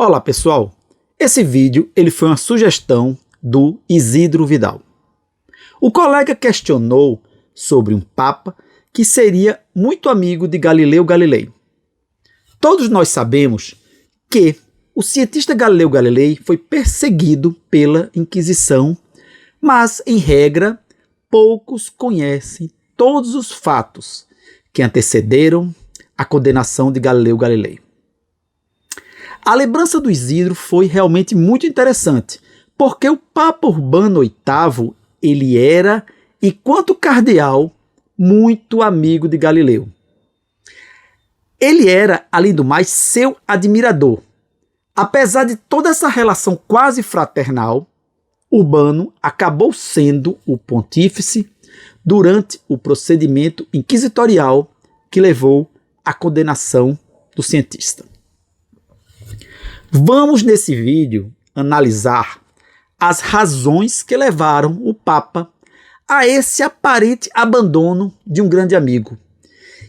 Olá pessoal, esse vídeo foi uma sugestão do Isidro Vidal. O colega questionou sobre um papa que seria muito amigo de Galileu Galilei. Todos nós sabemos que o cientista Galileu Galilei foi perseguido pela Inquisição, mas, em regra, poucos conhecem todos os fatos que antecederam a condenação de Galileu Galilei. A lembrança do Isidro foi realmente muito interessante, porque o Papa Urbano VIII, ele era, enquanto cardeal, muito amigo de Galileu. Ele era, além do mais, seu admirador. Apesar de toda essa relação quase fraternal, Urbano acabou sendo o pontífice durante o procedimento inquisitorial que levou à condenação do cientista. Vamos, nesse vídeo, analisar as razões que levaram o Papa a esse aparente abandono de um grande amigo.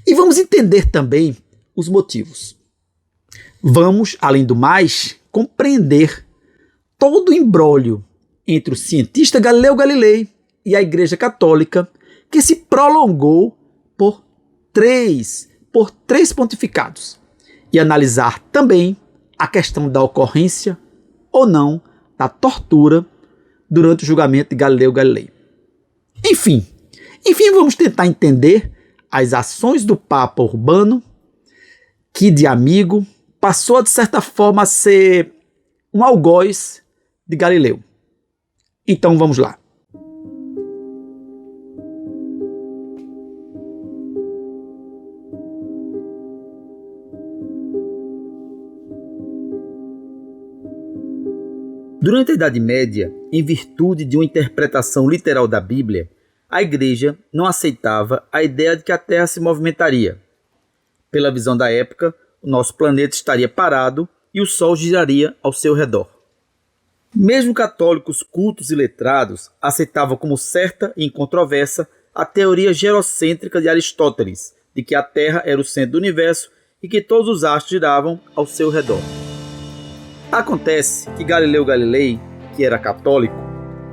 E vamos entender também os motivos. Vamos, além do mais, compreender todo o imbróglio entre o cientista Galileu Galilei e a Igreja Católica, que se prolongou por três pontificados, e analisar também a questão da ocorrência ou não da tortura durante o julgamento de Galileu Galilei. Enfim, vamos tentar entender as ações do Papa Urbano, que de amigo passou de certa forma a ser um algoz de Galileu. Então vamos lá. Durante a Idade Média, em virtude de uma interpretação literal da Bíblia, a Igreja não aceitava a ideia de que a Terra se movimentaria. Pela visão da época, o nosso planeta estaria parado e o Sol giraria ao seu redor. Mesmo católicos cultos e letrados aceitavam como certa e incontroversa a teoria geocêntrica de Aristóteles, de que a Terra era o centro do universo e que todos os astros giravam ao seu redor. Acontece que Galileu Galilei, que era católico,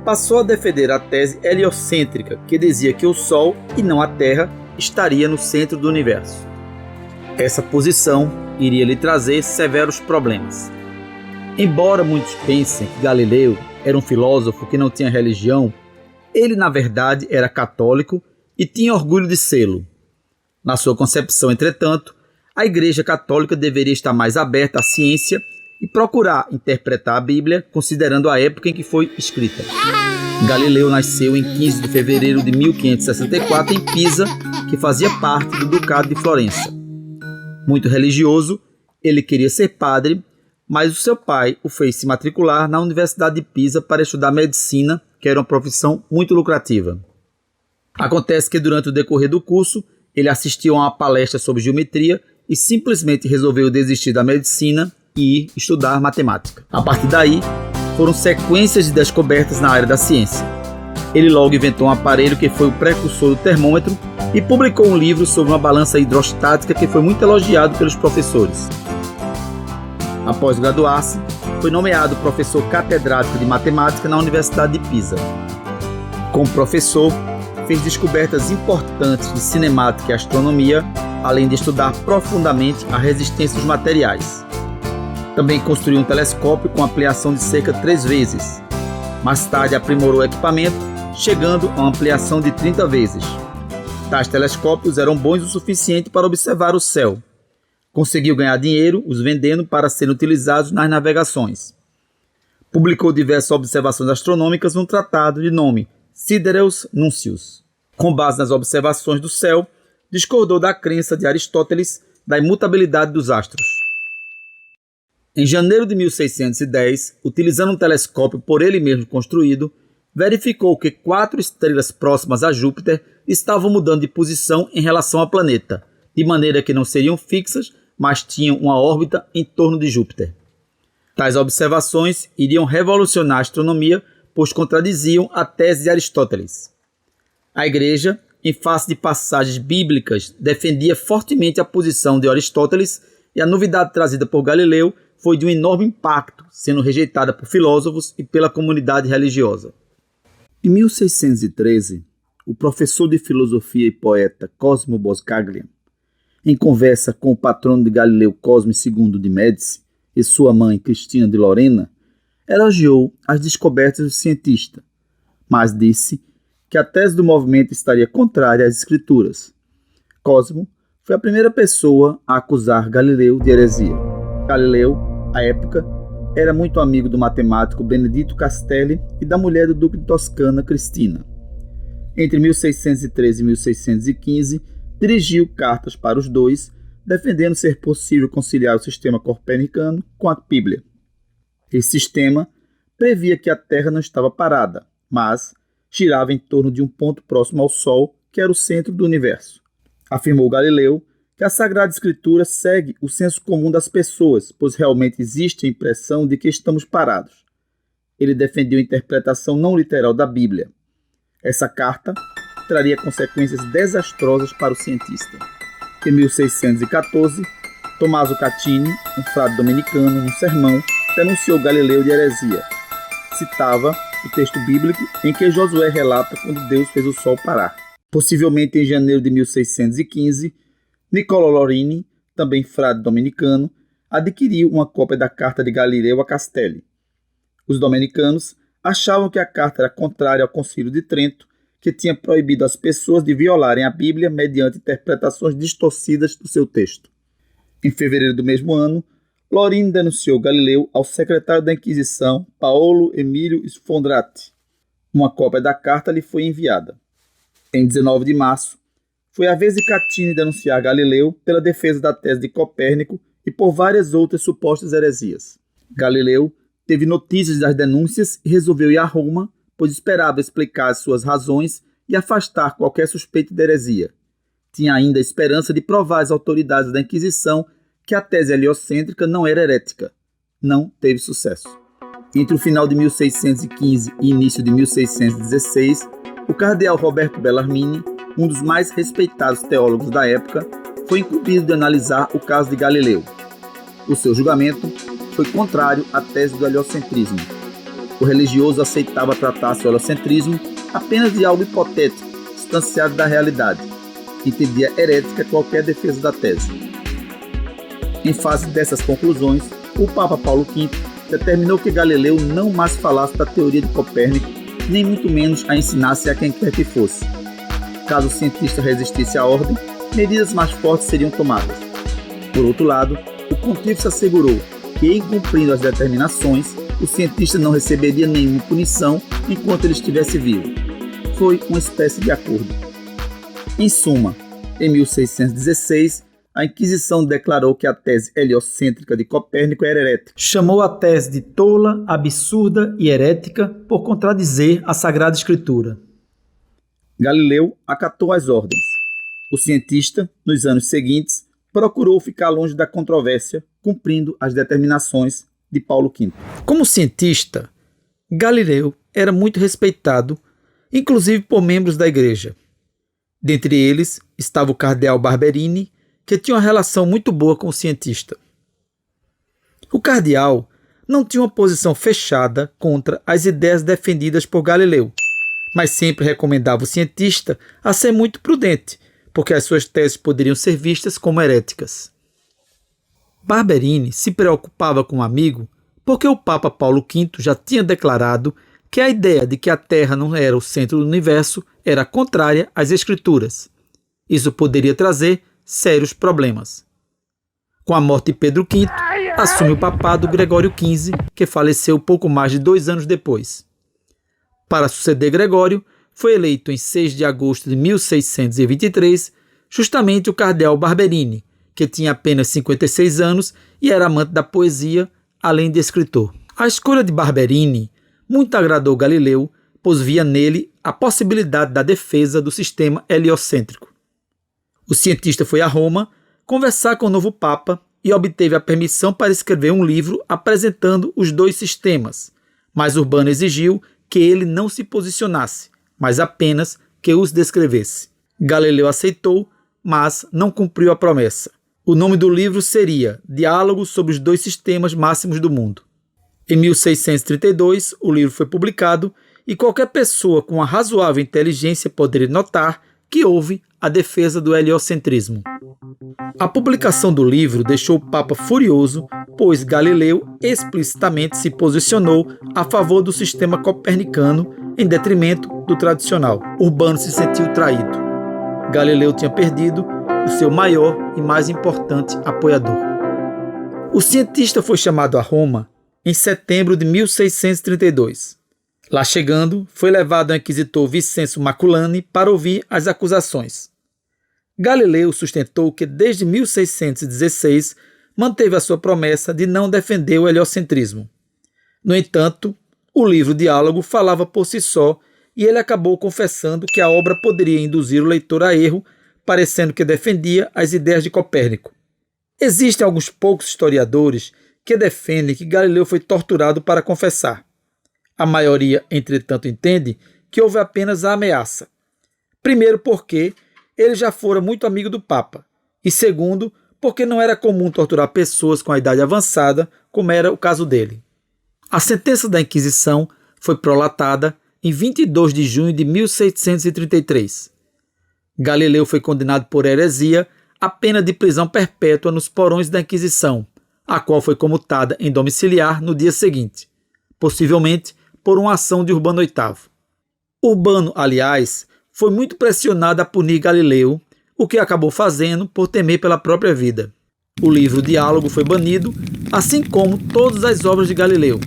passou a defender a tese heliocêntrica, que dizia que o Sol, e não a Terra, estaria no centro do universo. Essa posição iria lhe trazer severos problemas. Embora muitos pensem que Galileu era um filósofo que não tinha religião, ele na verdade era católico e tinha orgulho de sê-lo. Na sua concepção, entretanto, a Igreja Católica deveria estar mais aberta à ciência e procurar interpretar a Bíblia considerando a época em que foi escrita. Galileu nasceu em 15 de fevereiro de 1564 em Pisa, que fazia parte do Ducado de Florença. Muito religioso, ele queria ser padre, mas o seu pai o fez se matricular na Universidade de Pisa para estudar medicina, que era uma profissão muito lucrativa. Acontece que durante o decorrer do curso, ele assistiu a uma palestra sobre geometria e simplesmente resolveu desistir da medicina e ir estudar matemática. A partir daí, foram sequências de descobertas na área da ciência. Ele logo inventou um aparelho que foi o precursor do termômetro e publicou um livro sobre uma balança hidrostática que foi muito elogiado pelos professores. Após graduar-se, foi nomeado professor catedrático de matemática na Universidade de Pisa. Como professor, fez descobertas importantes de cinemática e astronomia, além de estudar profundamente a resistência dos materiais. Também construiu um telescópio com ampliação de cerca de 3 vezes. Mais tarde aprimorou o equipamento, chegando a uma ampliação de 30 vezes. Tais telescópios eram bons o suficiente para observar o céu. Conseguiu ganhar dinheiro os vendendo para serem utilizados nas navegações. Publicou diversas observações astronômicas num tratado de nome Sidereus Nuncius. Com base nas observações do céu, discordou da crença de Aristóteles da imutabilidade dos astros. Em janeiro de 1610, utilizando um telescópio por ele mesmo construído, verificou que 4 estrelas próximas a Júpiter estavam mudando de posição em relação ao planeta, de maneira que não seriam fixas, mas tinham uma órbita em torno de Júpiter. Tais observações iriam revolucionar a astronomia, pois contradiziam a tese de Aristóteles. A Igreja, em face de passagens bíblicas, defendia fortemente a posição de Aristóteles e a novidade trazida por Galileu foi de um enorme impacto, sendo rejeitada por filósofos e pela comunidade religiosa. Em 1613, o professor de filosofia e poeta Cosimo Boscaglia, em conversa com o patrono de Galileu Cosme II de Médici e sua mãe Cristina de Lorena, elogiou as descobertas do cientista, mas disse que a tese do movimento estaria contrária às escrituras. Cosmo foi a primeira pessoa a acusar Galileu de heresia. Galileu, à época, era muito amigo do matemático Benedetto Castelli e da mulher do duque de Toscana, Cristina. Entre 1613 e 1615, dirigiu cartas para os dois, defendendo ser possível conciliar o sistema copernicano com a Bíblia. Esse sistema previa que a Terra não estava parada, mas girava em torno de um ponto próximo ao Sol, que era o centro do universo. Afirmou Galileu que a Sagrada Escritura segue o senso comum das pessoas, pois realmente existe a impressão de que estamos parados. Ele defendeu a interpretação não literal da Bíblia. Essa carta traria consequências desastrosas para o cientista. Em 1614, Tommaso Catini, um frade dominicano, num sermão, denunciou Galileu de heresia. Citava o texto bíblico em que Josué relata quando Deus fez o sol parar. Possivelmente em janeiro de 1615, Niccolò Lorini, também frade dominicano, adquiriu uma cópia da carta de Galileu a Castelli. Os dominicanos achavam que a carta era contrária ao Concílio de Trento, que tinha proibido as pessoas de violarem a Bíblia mediante interpretações distorcidas do seu texto. Em fevereiro do mesmo ano, Lorini denunciou Galileu ao secretário da Inquisição, Paolo Emílio Sfondrati. Uma cópia da carta lhe foi enviada. Em 19 de março, foi a vez de Catini denunciar Galileu pela defesa da tese de Copérnico e por várias outras supostas heresias. Galileu teve notícias das denúncias e resolveu ir a Roma, pois esperava explicar as suas razões e afastar qualquer suspeita de heresia. Tinha ainda a esperança de provar às autoridades da Inquisição que a tese heliocêntrica não era herética. Não teve sucesso. Entre o final de 1615 e início de 1616, o cardeal Roberto Bellarmine, um dos mais respeitados teólogos da época, foi incumbido de analisar o caso de Galileu. O seu julgamento foi contrário à tese do heliocentrismo. O religioso aceitava tratar-se o heliocentrismo apenas de algo hipotético, distanciado da realidade. Entendia herética qualquer defesa da tese. Em face dessas conclusões, o Papa Paulo V determinou que Galileu não mais falasse da teoria de Copérnico, nem muito menos a ensinasse a quem quer que fosse. Caso o cientista resistisse à ordem, medidas mais fortes seriam tomadas. Por outro lado, o pontífice assegurou que, em cumprindo as determinações, o cientista não receberia nenhuma punição enquanto ele estivesse vivo. Foi uma espécie de acordo. Em suma, em 1616, a Inquisição declarou que a tese heliocêntrica de Copérnico era herética. Chamou a tese de tola, absurda e herética por contradizer a Sagrada Escritura. Galileu acatou as ordens. O cientista, nos anos seguintes, procurou ficar longe da controvérsia, cumprindo as determinações de Paulo V. Como cientista, Galileu era muito respeitado, inclusive por membros da Igreja. Dentre eles estava o cardeal Barberini, que tinha uma relação muito boa com o cientista. O cardeal não tinha uma posição fechada contra as ideias defendidas por Galileu, mas sempre recomendava o cientista a ser muito prudente, porque as suas teses poderiam ser vistas como heréticas. Barberini se preocupava com o amigo porque o Papa Paulo V já tinha declarado que a ideia de que a Terra não era o centro do universo era contrária às Escrituras. Isso poderia trazer sérios problemas. Com a morte de Pedro V, assume o papado Gregório XV, que faleceu pouco mais de 2 anos depois. Para suceder Gregório, foi eleito em 6 de agosto de 1623, justamente o cardeal Barberini, que tinha apenas 56 anos e era amante da poesia, além de escritor. A escolha de Barberini muito agradou Galileu, pois via nele a possibilidade da defesa do sistema heliocêntrico. O cientista foi a Roma conversar com o novo Papa e obteve a permissão para escrever um livro apresentando os dois sistemas, mas Urbano exigiu que ele não se posicionasse, mas apenas que os descrevesse. Galileu aceitou, mas não cumpriu a promessa. O nome do livro seria Diálogos sobre os dois sistemas máximos do mundo. Em 1632, o livro foi publicado e qualquer pessoa com uma razoável inteligência poderia notar que houve a defesa do heliocentrismo. A publicação do livro deixou o Papa furioso, pois Galileu explicitamente se posicionou a favor do sistema copernicano em detrimento do tradicional. Urbano se sentiu traído. Galileu tinha perdido o seu maior e mais importante apoiador. O cientista foi chamado a Roma em setembro de 1632. Lá chegando, foi levado ao inquisitor Vicêncio Maculani para ouvir as acusações. Galileu sustentou que desde 1616 manteve a sua promessa de não defender o heliocentrismo. No entanto, o livro Diálogo falava por si só e ele acabou confessando que a obra poderia induzir o leitor a erro, parecendo que defendia as ideias de Copérnico. Existem alguns poucos historiadores que defendem que Galileu foi torturado para confessar. A maioria, entretanto, entende que houve apenas a ameaça. Primeiro, porque ele já fora muito amigo do Papa, e segundo, porque não era comum torturar pessoas com a idade avançada, como era o caso dele. A sentença da Inquisição foi prolatada em 22 de junho de 1633. Galileu foi condenado por heresia à pena de prisão perpétua nos porões da Inquisição, a qual foi comutada em domiciliar no dia seguinte, possivelmente por uma ação de Urbano VIII. Urbano, aliás, foi muito pressionado a punir Galileu, o que acabou fazendo por temer pela própria vida. O livro Diálogo foi banido, assim como todas as obras de Galileu.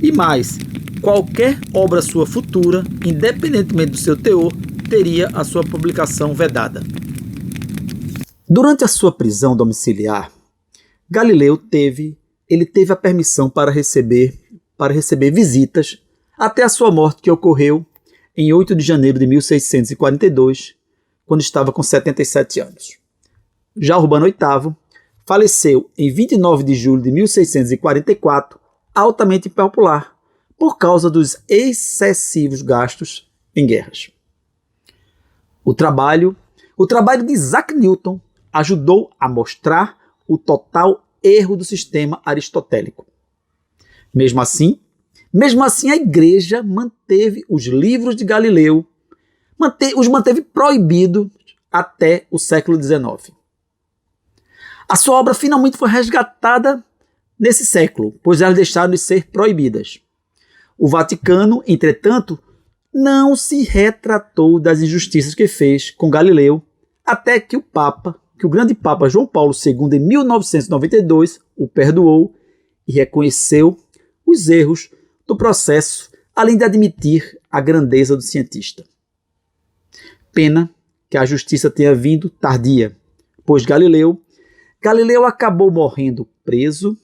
E mais, qualquer obra sua futura, independentemente do seu teor, teria a sua publicação vedada. Durante a sua prisão domiciliar, Galileu teve a permissão para receber visitas até a sua morte, que ocorreu em 8 de janeiro de 1642, quando estava com 77 anos. Já Urbano VIII faleceu em 29 de julho de 1644, altamente impopular, por causa dos excessivos gastos em guerras. O trabalho de Isaac Newton ajudou a mostrar o total erro do sistema aristotélico. Mesmo assim, a Igreja manteve os livros de Galileu, os manteve proibidos até o século XIX. A sua obra finalmente foi resgatada nesse século, pois elas deixaram de ser proibidas. O Vaticano, entretanto, não se retratou das injustiças que fez com Galileu, até que o grande Papa João Paulo II, em 1992, o perdoou e reconheceu os erros do processo, além de admitir a grandeza do cientista. Pena que a justiça tenha vindo tardia, pois Galileu acabou morrendo preso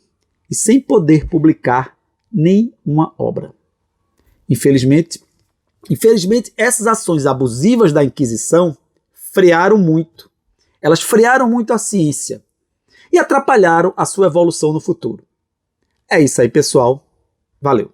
e sem poder publicar nenhuma obra. Infelizmente, essas ações abusivas da Inquisição frearam muito a ciência e atrapalharam a sua evolução no futuro. É isso aí, pessoal. Valeu!